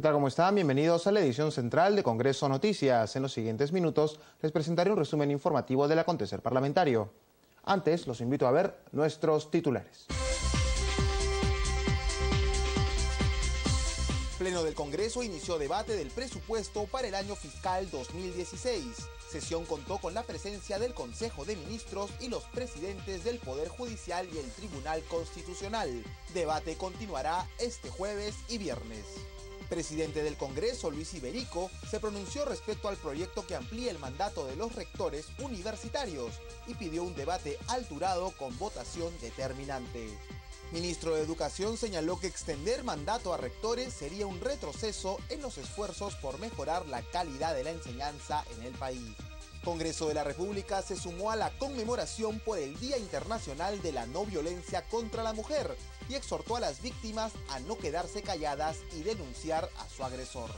tal? ¿Cómo están? Bienvenidos a la edición central de Congreso Noticias. En los siguientes minutos les presentaré un resumen informativo del acontecer parlamentario. Antes, los invito a ver nuestros titulares. Pleno del Congreso inició debate del presupuesto para el año fiscal 2016. Sesión contó con la presencia del Consejo de Ministros y los presidentes del Poder Judicial y el Tribunal Constitucional. Debate continuará este jueves y viernes. Presidente del Congreso, Luis Iberico, se pronunció respecto al proyecto que amplía el mandato de los rectores universitarios y pidió un debate alturado con votación determinante. Ministro de Educación señaló que extender mandato a rectores sería un retroceso en los esfuerzos por mejorar la calidad de la enseñanza en el país. Congreso de la República se sumó a la conmemoración por el Día Internacional de la No Violencia contra la Mujer y exhortó a las víctimas a no quedarse calladas y denunciar a su agresor.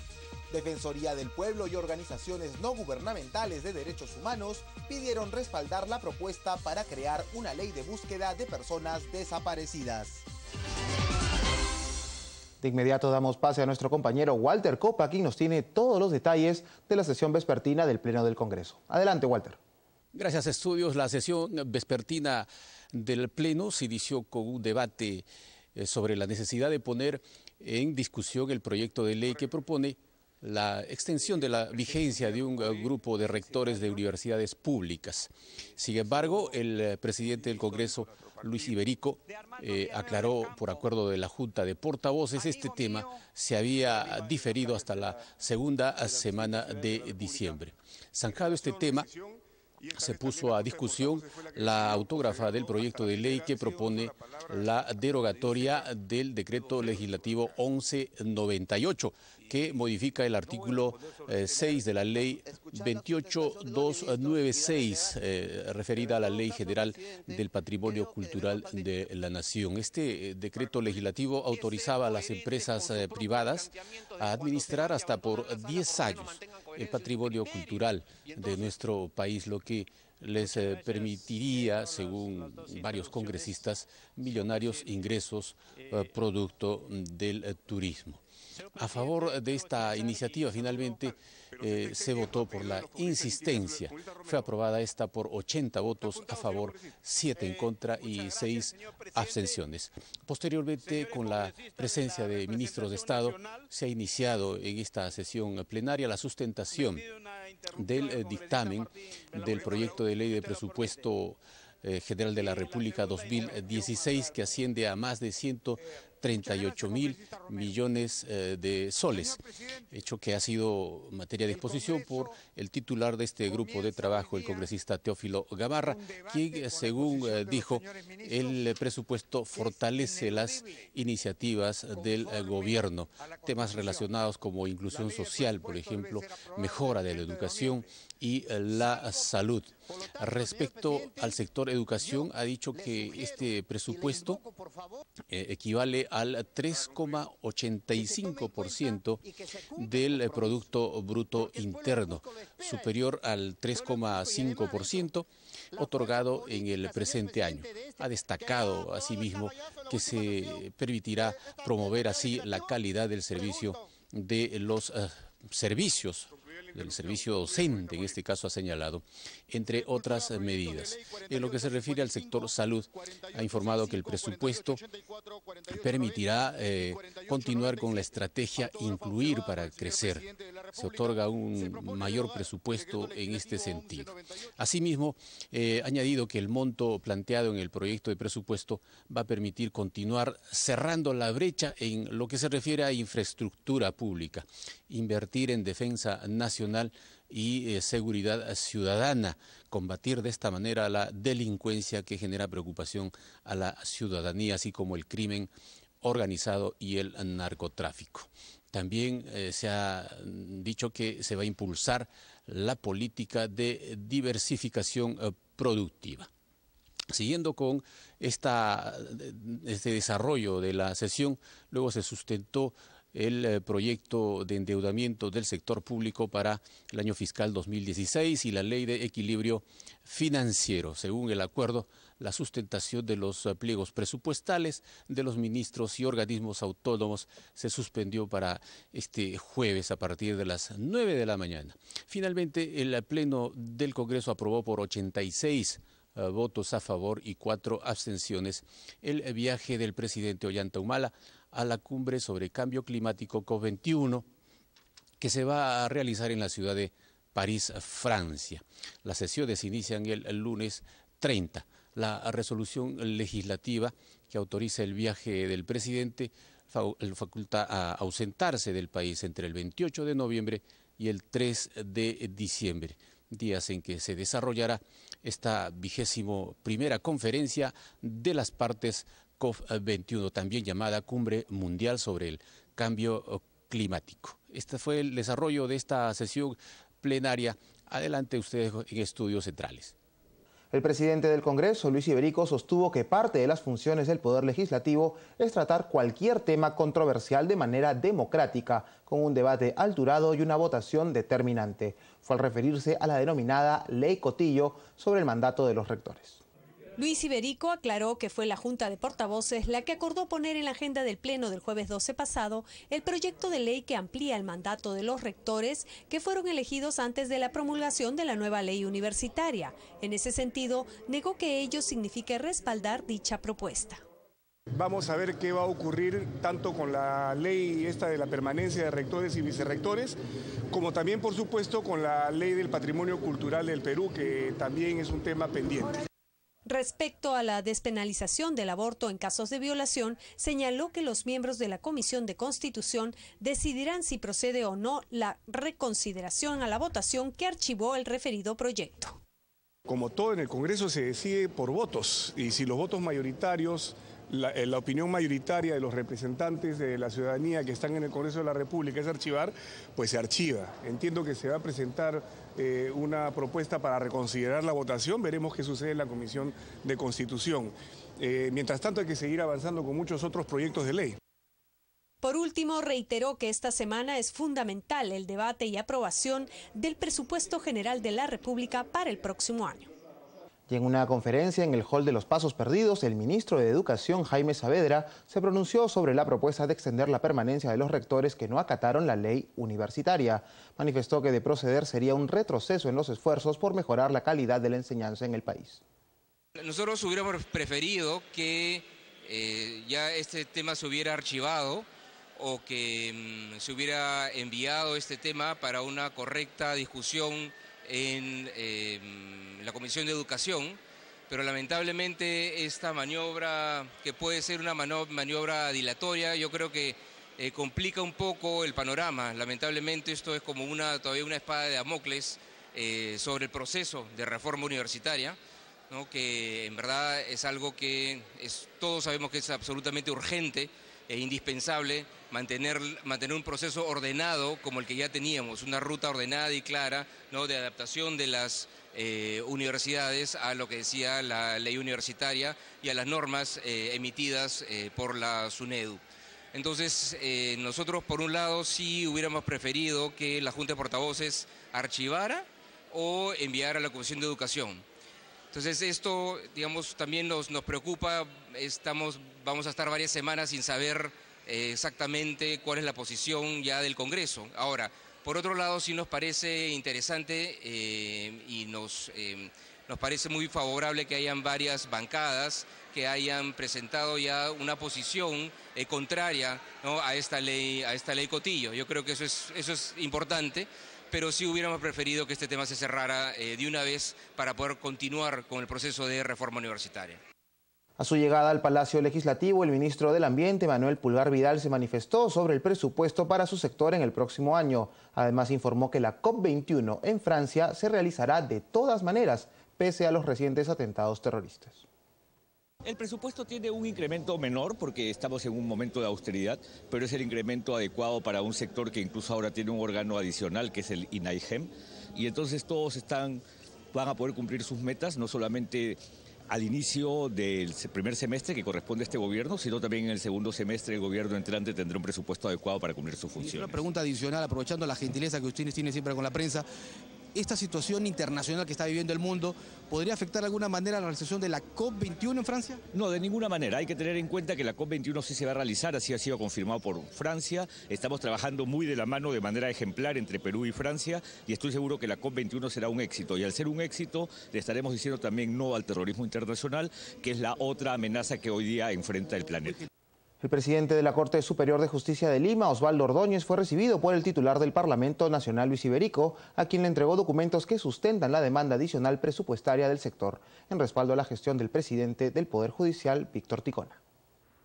Defensoría del Pueblo y organizaciones no gubernamentales de derechos humanos pidieron respaldar la propuesta para crear una ley de búsqueda de personas desaparecidas. De inmediato damos pase a nuestro compañero Walter Copa, quien nos tiene todos los detalles de la sesión vespertina del Pleno del Congreso. Adelante, Walter. Gracias, Estudios. La sesión vespertina del Pleno se inició con un debate sobre la necesidad de poner en discusión el proyecto de ley que propone la extensión de la vigencia de un grupo de rectores de universidades públicas. Sin embargo, el presidente del Congreso, Luis Iberico, aclaró por acuerdo de la Junta de Portavoces este tema se había diferido hasta la segunda semana de diciembre. Zanjado este tema, se puso a discusión la autógrafa del proyecto de ley que propone la derogatoria del decreto legislativo 1198, que modifica el artículo 6 de la ley 28296, referida a la Ley General del Patrimonio Cultural de la Nación. Este decreto legislativo autorizaba a las empresas privadas a administrar hasta por 10 años el patrimonio cultural de nuestro país, lo que les permitiría, según varios congresistas, millonarios ingresos producto del turismo. A favor de esta iniciativa, finalmente, se votó por la insistencia. Fue aprobada esta por 80 votos a favor, 7 en contra y 6 abstenciones. Posteriormente, con la presencia de ministros de Estado, se ha iniciado en esta sesión plenaria la sustentación del dictamen del proyecto de ley de presupuesto general de la República 2016, que asciende a más de 138.000 millones de soles, hecho que ha sido materia de exposición por el titular de este grupo de trabajo, el congresista Teófilo Gamarra, quien, según dijo, el presupuesto fortalece las iniciativas del gobierno, temas relacionados como inclusión social, por ejemplo, mejora de la educación y la salud. Respecto al sector educación, ha dicho que este presupuesto equivale al 3,85% del Producto Bruto Interno, superior al 3,5% otorgado en el presente año. Ha destacado asimismo que se permitirá promover así la calidad del servicio de los servicios, del servicio docente, en este caso ha señalado, entre otras medidas. En lo que se refiere al sector salud, ha informado que el presupuesto permitirá continuar con la estrategia Incluir para Crecer. Se otorga un mayor presupuesto en este sentido. Asimismo, ha añadido que el monto planteado en el proyecto de presupuesto va a permitir continuar cerrando la brecha en lo que se refiere a infraestructura pública, invertir en defensa nacional y seguridad ciudadana, combatir de esta manera la delincuencia que genera preocupación a la ciudadanía, así como el crimen organizado y el narcotráfico. También se ha dicho que se va a impulsar la política de diversificación productiva. Siguiendo con este desarrollo de la sesión, luego se sustentó el proyecto de endeudamiento del sector público para el año fiscal 2016 y la ley de equilibrio financiero. Según el acuerdo, la sustentación de los pliegos presupuestales de los ministros y organismos autónomos se suspendió para este jueves a partir de las 9 de la mañana. Finalmente, el Pleno del Congreso aprobó por 86 votos a favor y 4 abstenciones el viaje del presidente Ollanta Humala a la cumbre sobre cambio climático COP21 que se va a realizar en la ciudad de París, Francia. Las sesiones inician el lunes 30. La resolución legislativa que autoriza el viaje del presidente faculta a ausentarse del país entre el 28 de noviembre y el 3 de diciembre, días en que se desarrollará esta 21ª conferencia de las partes COP21, también llamada Cumbre Mundial sobre el Cambio Climático. Este fue el desarrollo de esta sesión plenaria. Adelante ustedes en Estudios Centrales. El presidente del Congreso, Luis Iberico, sostuvo que parte de las funciones del Poder Legislativo es tratar cualquier tema controversial de manera democrática, con un debate alturado y una votación determinante. Fue al referirse a la denominada Ley Cotillo sobre el mandato de los rectores. Luis Iberico aclaró que fue la Junta de Portavoces la que acordó poner en la agenda del Pleno del jueves 12 pasado el proyecto de ley que amplía el mandato de los rectores que fueron elegidos antes de la promulgación de la nueva ley universitaria. En ese sentido, negó que ello signifique respaldar dicha propuesta. Vamos a ver qué va a ocurrir tanto con la ley esta de la permanencia de rectores y vicerrectores, como también, por supuesto, con la ley del patrimonio cultural del Perú, que también es un tema pendiente. Respecto a la despenalización del aborto en casos de violación, señaló que los miembros de la Comisión de Constitución decidirán si procede o no la reconsideración a la votación que archivó el referido proyecto. Como todo en el Congreso se decide por votos, y si los votos mayoritarios, la opinión mayoritaria de los representantes de la ciudadanía que están en el Congreso de la República es archivar, pues se archiva. Entiendo que se va a presentar una propuesta para reconsiderar la votación, veremos qué sucede en la Comisión de Constitución. Mientras tanto hay que seguir avanzando con muchos otros proyectos de ley. Por último, reiteró que esta semana es fundamental el debate y aprobación del presupuesto general de la República para el próximo año. Y en una conferencia en el Hall de los Pasos Perdidos, el ministro de Educación, Jaime Saavedra, se pronunció sobre la propuesta de extender la permanencia de los rectores que no acataron la ley universitaria. Manifestó que de proceder sería un retroceso en los esfuerzos por mejorar la calidad de la enseñanza en el país. Nosotros hubiéramos preferido que ya este tema se hubiera archivado o que se hubiera enviado este tema para una correcta discusión en la Comisión de Educación, pero lamentablemente esta maniobra, que puede ser una maniobra dilatoria, yo creo que complica un poco el panorama. Lamentablemente esto es como todavía una espada de Damocles sobre el proceso de reforma universitaria, ¿no? Que en verdad es algo que todos sabemos que es absolutamente urgente e indispensable mantener un proceso ordenado como el que ya teníamos, una ruta ordenada y clara, ¿no? De adaptación de las universidades a lo que decía la ley universitaria y a las normas emitidas por la SUNEDU. Entonces, nosotros por un lado sí hubiéramos preferido que la Junta de Portavoces archivara o enviara a la Comisión de Educación. Entonces esto, digamos, también nos preocupa. Vamos a estar varias semanas sin saber exactamente cuál es la posición ya del Congreso. Ahora, por otro lado, sí nos parece interesante y nos parece muy favorable que hayan varias bancadas que hayan presentado ya una posición contraria, ¿no? a esta ley Cotillo. Yo creo que eso es importante, pero sí hubiéramos preferido que este tema se cerrara de una vez para poder continuar con el proceso de reforma universitaria. A su llegada al Palacio Legislativo, el ministro del Ambiente, Manuel Pulgar Vidal, se manifestó sobre el presupuesto para su sector en el próximo año. Además, informó que la COP21 en Francia se realizará de todas maneras, pese a los recientes atentados terroristas. El presupuesto tiene un incremento menor porque estamos en un momento de austeridad, pero es el incremento adecuado para un sector que incluso ahora tiene un órgano adicional, que es el INAIGEM, y entonces todos van a poder cumplir sus metas, no solamente al inicio del primer semestre que corresponde a este gobierno, sino también en el segundo semestre el gobierno entrante tendrá un presupuesto adecuado para cumplir sus funciones. Una pregunta adicional, aprovechando la gentileza que usted tiene siempre con la prensa. ¿Esta situación internacional que está viviendo el mundo podría afectar de alguna manera la realización de la COP21 en Francia? No, de ninguna manera. Hay que tener en cuenta que la COP21 sí se va a realizar, así ha sido confirmado por Francia. Estamos trabajando muy de la mano, de manera ejemplar, entre Perú y Francia, y estoy seguro que la COP21 será un éxito. Y al ser un éxito, le estaremos diciendo también no al terrorismo internacional, que es la otra amenaza que hoy día enfrenta el planeta. El presidente de la Corte Superior de Justicia de Lima, Osvaldo Ordóñez, fue recibido por el titular del Parlamento Nacional, Luis Iberico, a quien le entregó documentos que sustentan la demanda adicional presupuestaria del sector, en respaldo a la gestión del presidente del Poder Judicial, Víctor Ticona.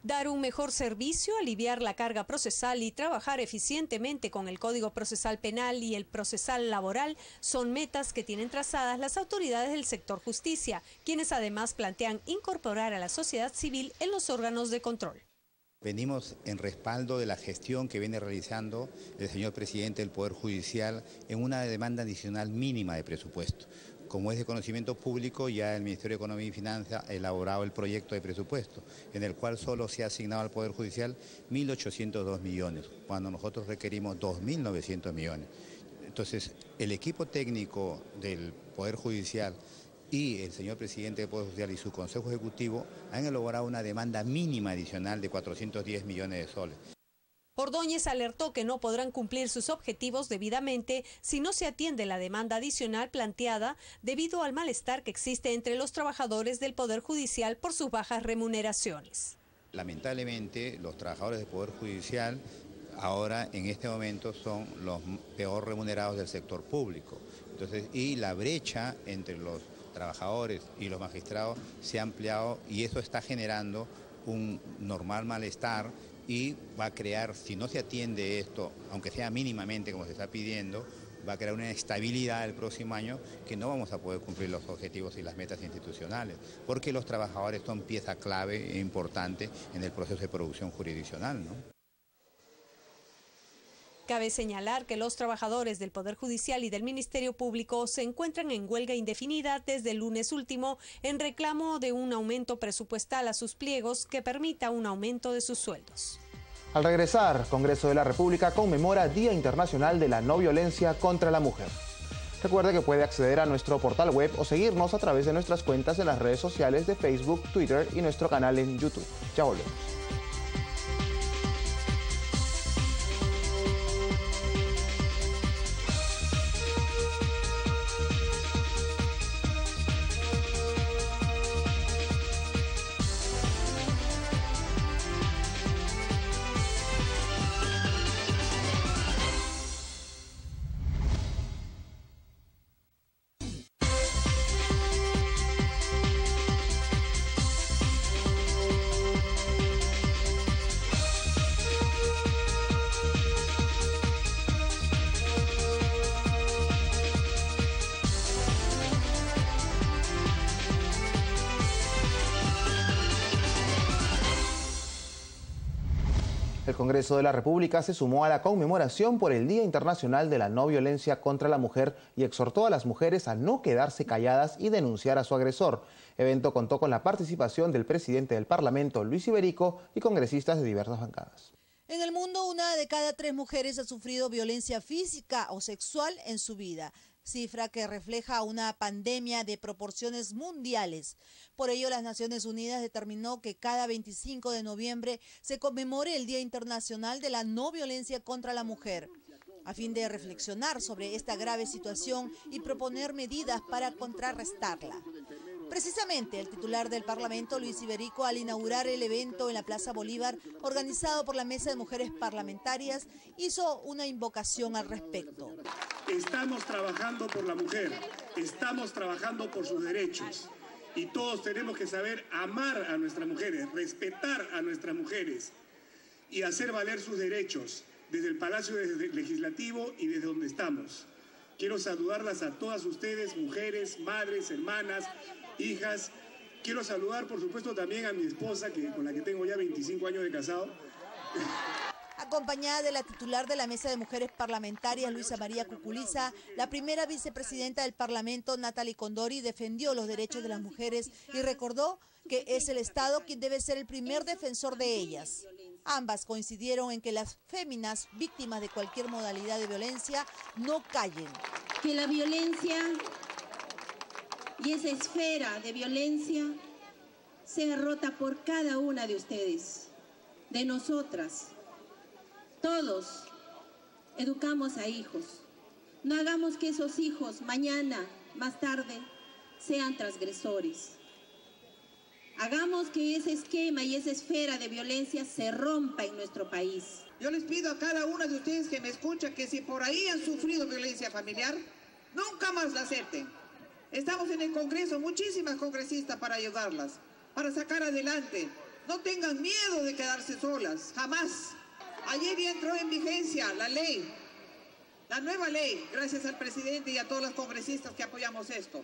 Dar un mejor servicio, aliviar la carga procesal y trabajar eficientemente con el Código Procesal Penal y el procesal laboral son metas que tienen trazadas las autoridades del sector justicia, quienes además plantean incorporar a la sociedad civil en los órganos de control. Venimos en respaldo de la gestión que viene realizando el señor presidente del Poder Judicial en una demanda adicional mínima de presupuesto. Como es de conocimiento público, ya el Ministerio de Economía y Finanzas ha elaborado el proyecto de presupuesto, en el cual solo se ha asignado al Poder Judicial 1.802 millones, cuando nosotros requerimos 2.900 millones. Entonces, el equipo técnico del Poder Judicial y el señor presidente del Poder Judicial y su Consejo Ejecutivo han elaborado una demanda mínima adicional de 410 millones de soles. Ordóñez alertó que no podrán cumplir sus objetivos debidamente si no se atiende la demanda adicional planteada debido al malestar que existe entre los trabajadores del Poder Judicial por sus bajas remuneraciones. Lamentablemente, los trabajadores del Poder Judicial ahora en este momento son los peor remunerados del sector público. Entonces, y la brecha entre los trabajadores y los magistrados se ha ampliado y eso está generando un normal malestar y va a crear, si no se atiende esto, aunque sea mínimamente como se está pidiendo, va a crear una inestabilidad el próximo año que no vamos a poder cumplir los objetivos y las metas institucionales, porque los trabajadores son pieza clave e importante en el proceso de producción jurisdiccional, ¿no? Cabe señalar que los trabajadores del Poder Judicial y del Ministerio Público se encuentran en huelga indefinida desde el lunes último en reclamo de un aumento presupuestal a sus pliegos que permita un aumento de sus sueldos. Al regresar, Congreso de la República conmemora Día Internacional de la No Violencia contra la Mujer. Recuerde que puede acceder a nuestro portal web o seguirnos a través de nuestras cuentas en las redes sociales de Facebook, Twitter y nuestro canal en YouTube. Ya volvemos. El Congreso de la República se sumó a la conmemoración por el Día Internacional de la No Violencia contra la Mujer y exhortó a las mujeres a no quedarse calladas y denunciar a su agresor. El evento contó con la participación del presidente del Parlamento, Luis Iberico, y congresistas de diversas bancadas. En el mundo, 1 de cada 3 mujeres ha sufrido violencia física o sexual en su vida, cifra que refleja una pandemia de proporciones mundiales. Por ello, las Naciones Unidas determinó que cada 25 de noviembre se conmemore el Día Internacional de la No Violencia contra la Mujer, a fin de reflexionar sobre esta grave situación y proponer medidas para contrarrestarla. Precisamente, el titular del Parlamento, Luis Iberico, al inaugurar el evento en la Plaza Bolívar, organizado por la Mesa de Mujeres Parlamentarias, hizo una invocación al respecto. Estamos trabajando por la mujer, estamos trabajando por sus derechos y todos tenemos que saber amar a nuestras mujeres, respetar a nuestras mujeres y hacer valer sus derechos desde el Palacio Legislativo y desde donde estamos. Quiero saludarlas a todas ustedes, mujeres, madres, hermanas, hijas. Quiero saludar, por supuesto, también a mi esposa, con la que tengo ya 25 años de casado. Acompañada de la titular de la Mesa de Mujeres Parlamentarias, Luisa María Cuculiza, la primera vicepresidenta del Parlamento, Natalie Condori, defendió los derechos de las mujeres y recordó que es el Estado quien debe ser el primer defensor de ellas. Ambas coincidieron en que las féminas víctimas de cualquier modalidad de violencia no callen. Que la violencia y esa esfera de violencia sea rota por cada una de ustedes, de nosotras. Todos educamos a hijos. No hagamos que esos hijos mañana, más tarde, sean transgresores. Hagamos que ese esquema y esa esfera de violencia se rompa en nuestro país. Yo les pido a cada una de ustedes que me escucha que si por ahí han sufrido violencia familiar, nunca más la acepten. Estamos en el Congreso, muchísimas congresistas para ayudarlas, para sacar adelante. No tengan miedo de quedarse solas, jamás. Ayer ya entró en vigencia la ley, la nueva ley, gracias al presidente y a todos los congresistas que apoyamos esto,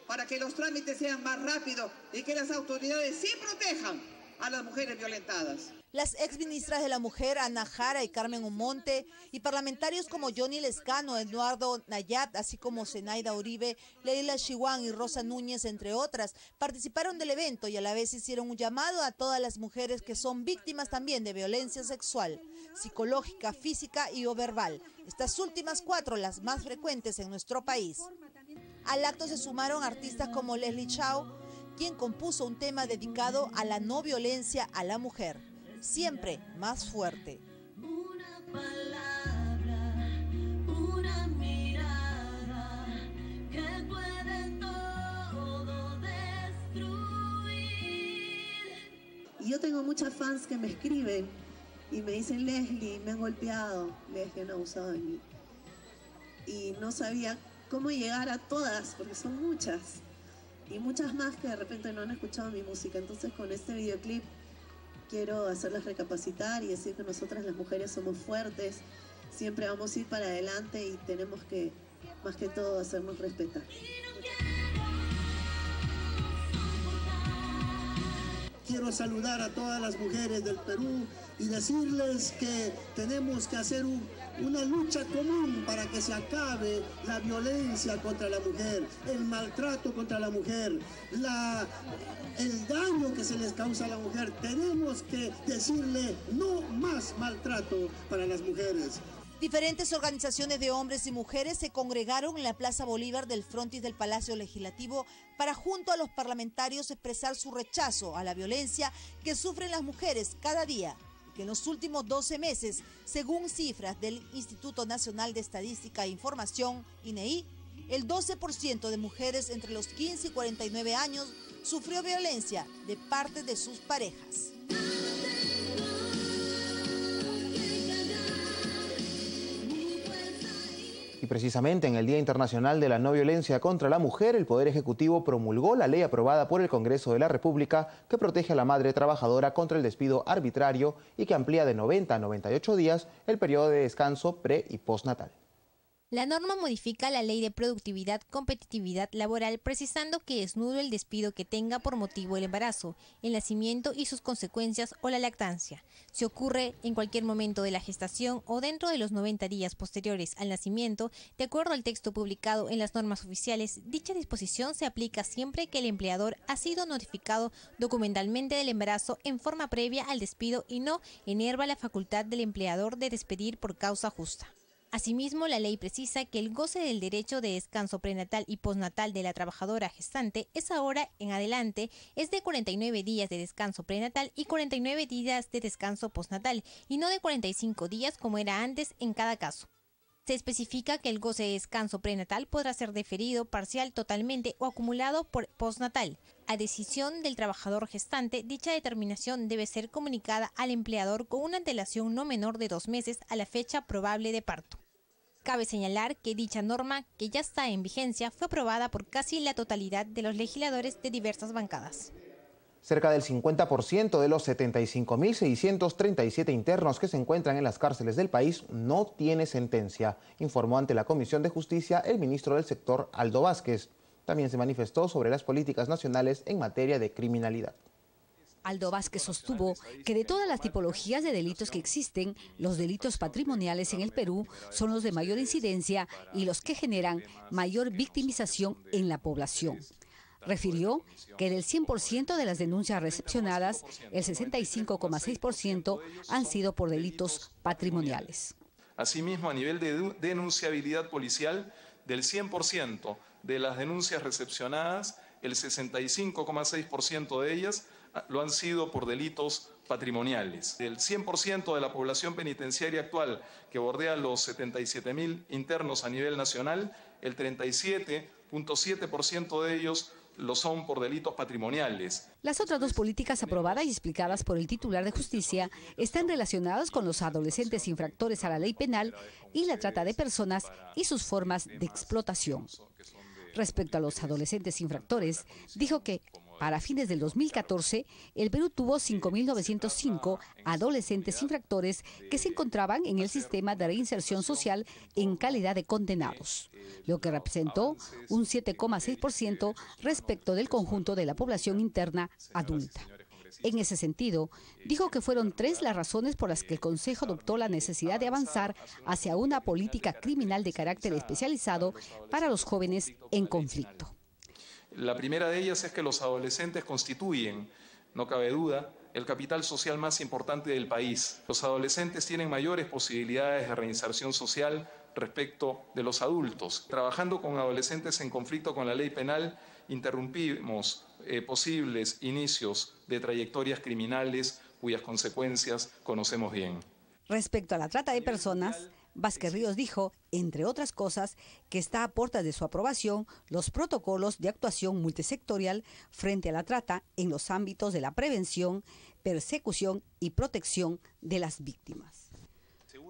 para que los trámites sean más rápidos y que las autoridades sí protejan a las mujeres violentadas. Las exministras de la Mujer, Ana Jara y Carmen Umonte, y parlamentarios como Johnny Lescano, Eduardo Nayat, así como Zenaida Uribe, Leila Chihuán y Rosa Núñez, entre otras, participaron del evento y a la vez hicieron un llamado a todas las mujeres que son víctimas también de violencia sexual, psicológica, física y o verbal. Estas últimas 4 las más frecuentes en nuestro país. Al acto se sumaron artistas como Leslie Chao, quien compuso un tema dedicado a la no violencia a la mujer. Siempre más fuerte. Una palabra, una mirada que puede todo destruir. Y yo tengo muchas fans que me escriben y me dicen, Leslie, me han golpeado, Leslie han abusado de mí. Y no sabía cómo llegar a todas, porque son muchas. Y muchas más que de repente no han escuchado mi música. Entonces con este videoclip quiero hacerlas recapacitar y decir que nosotras las mujeres somos fuertes, siempre vamos a ir para adelante y tenemos que, más que todo, hacernos respetar. Quiero saludar a todas las mujeres del Perú y decirles que tenemos que hacer una lucha común para que se acabe la violencia contra la mujer, el maltrato contra la mujer, el daño que se les causa a la mujer. Tenemos que decirle no más maltrato para las mujeres. Diferentes organizaciones de hombres y mujeres se congregaron en la Plaza Bolívar del frontis del Palacio Legislativo para, junto a los parlamentarios, expresar su rechazo a la violencia que sufren las mujeres cada día, y que en los últimos 12 meses, según cifras del Instituto Nacional de Estadística e Información, INEI, el 12% de mujeres entre los 15 y 49 años sufrió violencia de parte de sus parejas. Y precisamente en el Día Internacional de la No Violencia contra la Mujer, el Poder Ejecutivo promulgó la ley aprobada por el Congreso de la República que protege a la madre trabajadora contra el despido arbitrario y que amplía de 90 a 98 días el periodo de descanso pre- y postnatal. La norma modifica la Ley de Productividad Competitividad Laboral precisando que es nulo el despido que tenga por motivo el embarazo, el nacimiento y sus consecuencias o la lactancia. Si ocurre en cualquier momento de la gestación o dentro de los 90 días posteriores al nacimiento, de acuerdo al texto publicado en las normas oficiales, dicha disposición se aplica siempre que el empleador ha sido notificado documentalmente del embarazo en forma previa al despido y no enerva la facultad del empleador de despedir por causa justa. Asimismo, la ley precisa que el goce del derecho de descanso prenatal y postnatal de la trabajadora gestante es ahora en adelante es de 49 días de descanso prenatal y 49 días de descanso postnatal, y no de 45 días como era antes en cada caso. Se especifica que el goce de descanso prenatal podrá ser diferido, parcial, totalmente o acumulado por postnatal. A decisión del trabajador gestante, dicha determinación debe ser comunicada al empleador con una antelación no menor de 2 meses a la fecha probable de parto. Cabe señalar que dicha norma, que ya está en vigencia, fue aprobada por casi la totalidad de los legisladores de diversas bancadas. Cerca del 50% de los 75.637 internos que se encuentran en las cárceles del país no tiene sentencia, informó ante la Comisión de Justicia el ministro del sector, Aldo Vázquez. También se manifestó sobre las políticas nacionales en materia de criminalidad. Aldo Vázquez sostuvo que de todas las tipologías de delitos que existen, los delitos patrimoniales en el Perú son los de mayor incidencia y los que generan mayor victimización en la población. Refirió que del 100% de las denuncias recepcionadas, el 65,6% han sido por delitos patrimoniales. Asimismo, a nivel de denunciabilidad policial, del 100% de las denuncias recepcionadas, el 65,6% de ellas lo han sido por delitos patrimoniales. Del 100% de la población penitenciaria actual, que bordea los 77.000 internos a nivel nacional, el 37,7% de ellos lo son por delitos patrimoniales. Las otras dos políticas aprobadas y explicadas por el titular de Justicia están relacionadas con los adolescentes infractores a la ley penal y la trata de personas y sus formas de explotación. Respecto a los adolescentes infractores, dijo que para fines del 2014, el Perú tuvo 5.905 adolescentes infractores que se encontraban en el sistema de reinserción social en calidad de condenados, lo que representó un 7,6% respecto del conjunto de la población interna adulta. En ese sentido, dijo que fueron 3 las razones por las que el Consejo adoptó la necesidad de avanzar hacia una política criminal de carácter especializado para los jóvenes en conflicto. La primera de ellas es que los adolescentes constituyen, no cabe duda, el capital social más importante del país. Los adolescentes tienen mayores posibilidades de reinserción social respecto de los adultos. Trabajando con adolescentes en conflicto con la ley penal, interrumpimos posibles inicios de trayectorias criminales cuyas consecuencias conocemos bien. Respecto a la trata de personas, Vázquez Ríos dijo, entre otras cosas, que está a puertas de su aprobación los protocolos de actuación multisectorial frente a la trata en los ámbitos de la prevención, persecución y protección de las víctimas.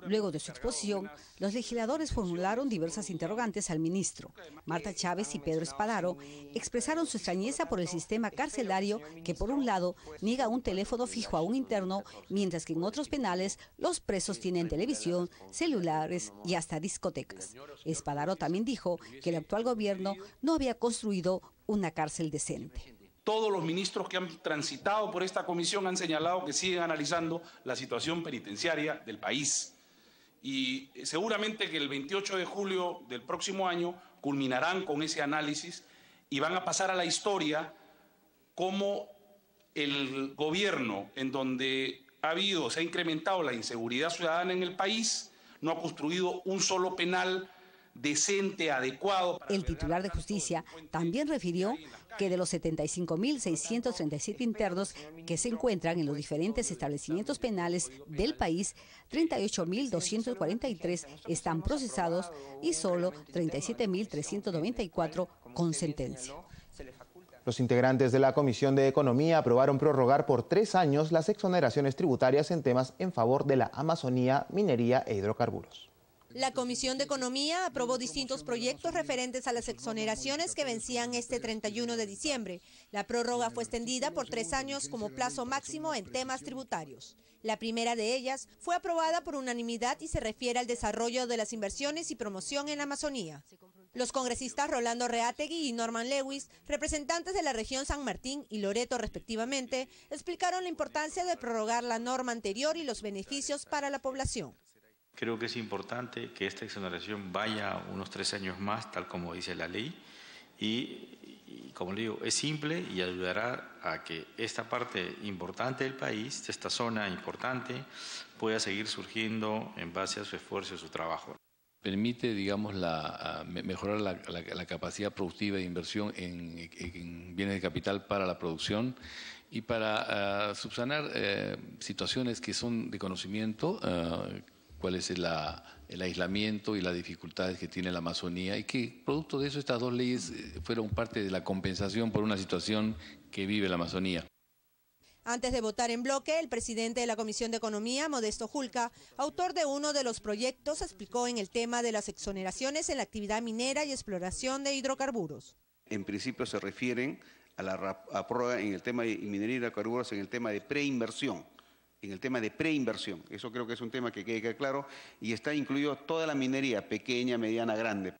Luego de su exposición, los legisladores formularon diversas interrogantes al ministro. Marta Chávez y Pedro Espadaro expresaron su extrañeza por el sistema carcelario que, por un lado, niega un teléfono fijo a un interno, mientras que en otros penales los presos tienen televisión, celulares y hasta discotecas. Espadaro también dijo que el actual gobierno no había construido una cárcel decente. Todos los ministros que han transitado por esta comisión han señalado que siguen analizando la situación penitenciaria del país. Y seguramente que el 28 de julio del próximo año culminarán con ese análisis y van a pasar a la historia como el gobierno en donde se ha incrementado la inseguridad ciudadana en el país, no ha construido un solo penal decente, adecuado. El titular de Justicia también refirió que de los 75.637 internos que se encuentran en los diferentes establecimientos penales del país, 38.243 están procesados y solo 37.394 con sentencia. Los integrantes de la Comisión de Economía aprobaron prorrogar por 3 años las exoneraciones tributarias en temas en favor de la Amazonía, minería e hidrocarburos. La Comisión de Economía aprobó distintos proyectos referentes a las exoneraciones que vencían este 31 de diciembre. La prórroga fue extendida por 3 años como plazo máximo en temas tributarios. La primera de ellas fue aprobada por unanimidad y se refiere al desarrollo de las inversiones y promoción en la Amazonía. Los congresistas Rolando Reategui y Norman Lewis, representantes de la región San Martín y Loreto respectivamente, explicaron la importancia de prorrogar la norma anterior y los beneficios para la población. Creo que es importante que esta exoneración vaya unos 3 años más, tal como dice la ley, y como le digo, es simple y ayudará a que esta parte importante del país, esta zona importante, pueda seguir surgiendo en base a su esfuerzo y su trabajo. Permite, digamos, mejorar la capacidad productiva de inversión en bienes de capital para la producción y para subsanar situaciones que son de conocimiento, cuál es el aislamiento y las dificultades que tiene la Amazonía y que producto de eso estas 2 leyes fueron parte de la compensación por una situación que vive la Amazonía. Antes de votar en bloque, el presidente de la Comisión de Economía, Modesto Julca, autor de uno de los proyectos, explicó en el tema de las exoneraciones en la actividad minera y exploración de hidrocarburos. En principio se refieren a la prórroga en el tema de minería y hidrocarburos en el tema de preinversión. Eso creo que es un tema que quede claro y está incluido toda la minería, pequeña, mediana, grande.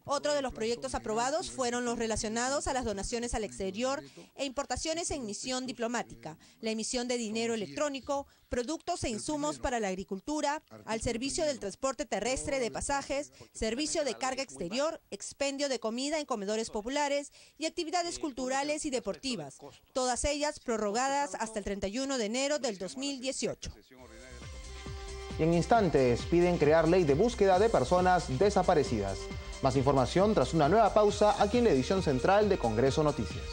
Otro de los proyectos aprobados fueron los relacionados a las donaciones al exterior e importaciones en misión diplomática, la emisión de dinero electrónico, productos e insumos para la agricultura, al servicio del transporte terrestre de pasajes, servicio de carga exterior, expendio de comida en comedores populares y actividades culturales y deportivas, todas ellas prorrogadas hasta el 31 de enero del 2018. Y en instantes piden crear ley de búsqueda de personas desaparecidas. Más información tras una nueva pausa aquí en la edición central de Congreso Noticias.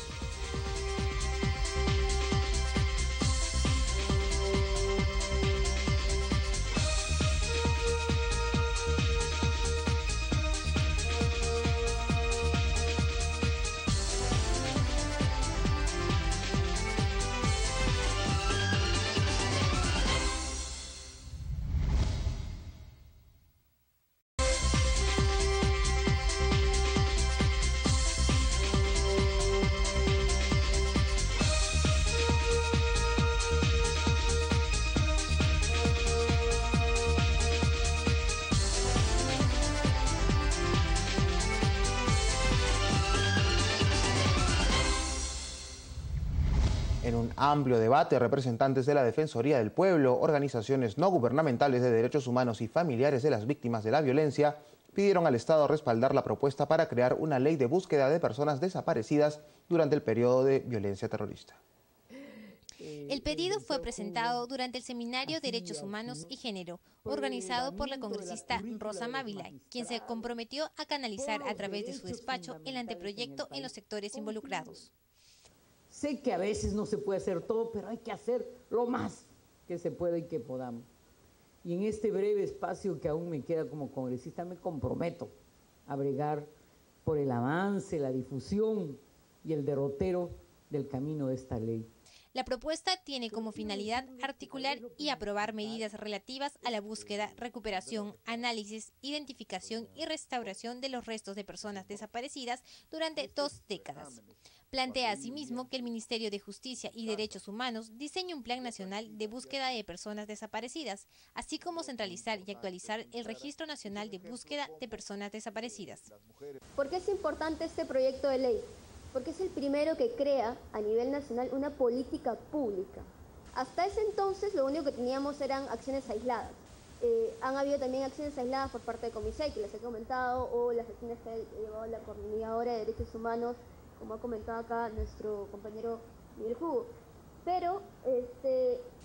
En un amplio debate, representantes de la Defensoría del Pueblo, organizaciones no gubernamentales de derechos humanos y familiares de las víctimas de la violencia pidieron al Estado respaldar la propuesta para crear una ley de búsqueda de personas desaparecidas durante el periodo de violencia terrorista. El pedido fue presentado durante el seminario Derechos Humanos y Género, organizado por la congresista Rosa Mávila, quien se comprometió a canalizar a través de su despacho el anteproyecto en los sectores involucrados. Sé que a veces no se puede hacer todo, pero hay que hacer lo más que se pueda y que podamos. Y en este breve espacio que aún me queda como congresista, me comprometo a bregar por el avance, la difusión y el derrotero del camino de esta ley. La propuesta tiene como finalidad articular y aprobar medidas relativas a la búsqueda, recuperación, análisis, identificación y restauración de los restos de personas desaparecidas durante 2 décadas. Plantea asimismo que el Ministerio de Justicia y Derechos Humanos diseñe un plan nacional de búsqueda de personas desaparecidas, así como centralizar y actualizar el Registro Nacional de Búsqueda de Personas Desaparecidas. ¿Por qué es importante este proyecto de ley? Porque es el primero que crea a nivel nacional una política pública. Hasta ese entonces lo único que teníamos eran acciones aisladas. Han habido también acciones aisladas por parte de Comisei, que les he comentado, o las acciones que ha llevado la Coordinadora de Derechos Humanos, como ha comentado acá nuestro compañero Miguel Hugo. Pero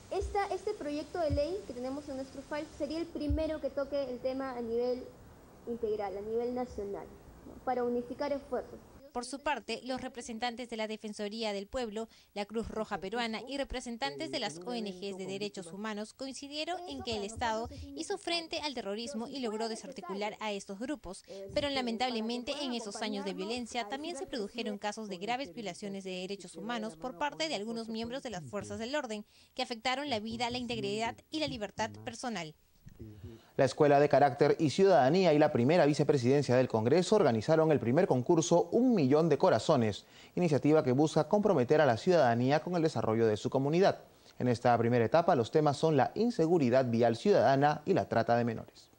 este proyecto de ley que tenemos en nuestro file sería el primero que toque el tema a nivel integral, a nivel nacional, ¿no? Para unificar esfuerzos. Por su parte, los representantes de la Defensoría del Pueblo, la Cruz Roja Peruana y representantes de las ONGs de derechos humanos coincidieron en que el Estado hizo frente al terrorismo y logró desarticular a estos grupos, pero lamentablemente en esos años de violencia también se produjeron casos de graves violaciones de derechos humanos por parte de algunos miembros de las fuerzas del orden, que afectaron la vida, la integridad y la libertad personal. La Escuela de Carácter y Ciudadanía y la primera vicepresidencia del Congreso organizaron el primer concurso 1 millón de corazones, iniciativa que busca comprometer a la ciudadanía con el desarrollo de su comunidad. En esta primera etapa, los temas son la inseguridad vial ciudadana y la trata de menores.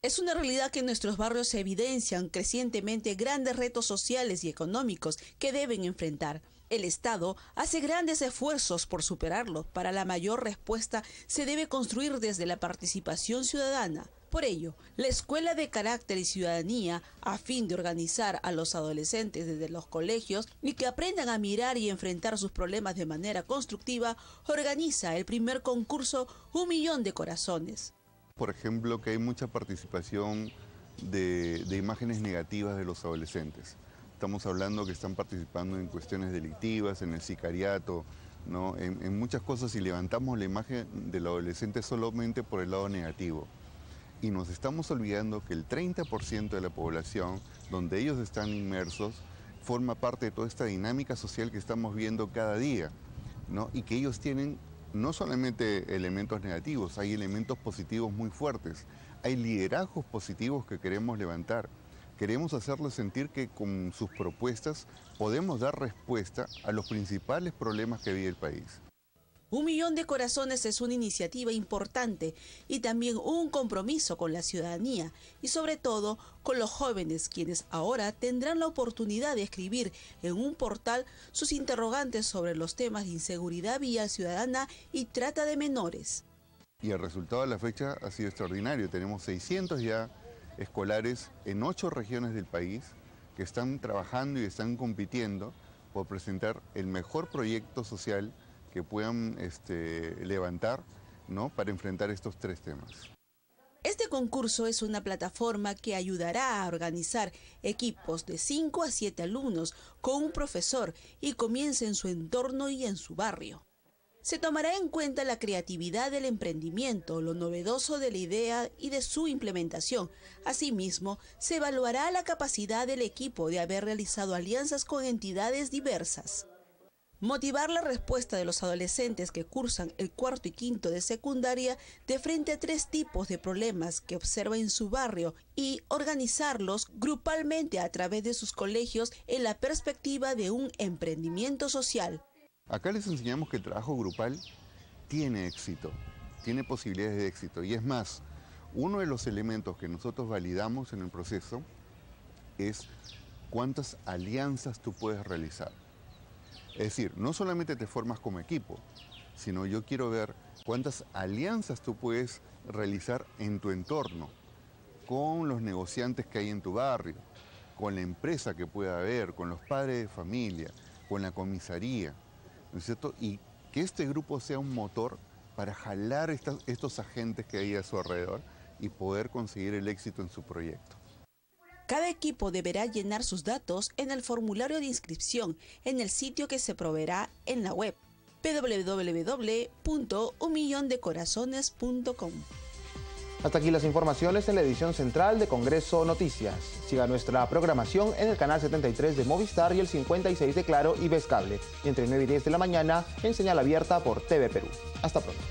Es una realidad que en nuestros barrios se evidencian crecientemente grandes retos sociales y económicos que deben enfrentar. El Estado hace grandes esfuerzos por superarlo. Para la mayor respuesta se debe construir desde la participación ciudadana. Por ello, la Escuela de Carácter y Ciudadanía, a fin de organizar a los adolescentes desde los colegios y que aprendan a mirar y enfrentar sus problemas de manera constructiva, organiza el primer concurso 1 millón de corazones. Por ejemplo, que hay mucha participación de imágenes negativas de los adolescentes. Estamos hablando que están participando en cuestiones delictivas, en el sicariato, ¿no? En muchas cosas, y levantamos la imagen del adolescente solamente por el lado negativo. Y nos estamos olvidando que el 30% de la población, donde ellos están inmersos, forma parte de toda esta dinámica social que estamos viendo cada día, ¿no? Y que ellos tienen no solamente elementos negativos, hay elementos positivos muy fuertes, hay liderazgos positivos que queremos levantar. Queremos hacerles sentir que con sus propuestas podemos dar respuesta a los principales problemas que vive el país. 1 millón de corazones es una iniciativa importante y también un compromiso con la ciudadanía y sobre todo con los jóvenes, quienes ahora tendrán la oportunidad de escribir en un portal sus interrogantes sobre los temas de inseguridad vial ciudadana y trata de menores. Y el resultado de la fecha ha sido extraordinario. Tenemos 600 ya escolares en 8 regiones del país que están trabajando y están compitiendo por presentar el mejor proyecto social que puedan levantar, ¿no?, para enfrentar estos 3 temas. Este concurso es una plataforma que ayudará a organizar equipos de 5 a 7 alumnos con un profesor y comienza en su entorno y en su barrio. Se tomará en cuenta la creatividad del emprendimiento, lo novedoso de la idea y de su implementación. Asimismo, se evaluará la capacidad del equipo de haber realizado alianzas con entidades diversas. Motivar la respuesta de los adolescentes que cursan el 4º y 5º de secundaria de frente a 3 tipos de problemas que observa en su barrio y organizarlos grupalmente a través de sus colegios en la perspectiva de un emprendimiento social. Acá les enseñamos que el trabajo grupal tiene éxito, tiene posibilidades de éxito. Y es más, uno de los elementos que nosotros validamos en el proceso es cuántas alianzas tú puedes realizar. Es decir, no solamente te formas como equipo, sino yo quiero ver cuántas alianzas tú puedes realizar en tu entorno, con los negociantes que hay en tu barrio, con la empresa que pueda haber, con los padres de familia, con la comisaría, ¿no es cierto? Y que este grupo sea un motor para jalar estos agentes que hay a su alrededor y poder conseguir el éxito en su proyecto. Cada equipo deberá llenar sus datos en el formulario de inscripción en el sitio que se proveerá en la web www.unmillondecorazones.com. Hasta aquí las informaciones en la edición central de Congreso Noticias. Siga nuestra programación en el canal 73 de Movistar y el 56 de Claro y Vez Cable. Y entre 9 y 10 de la mañana en señal abierta por TV Perú. Hasta pronto.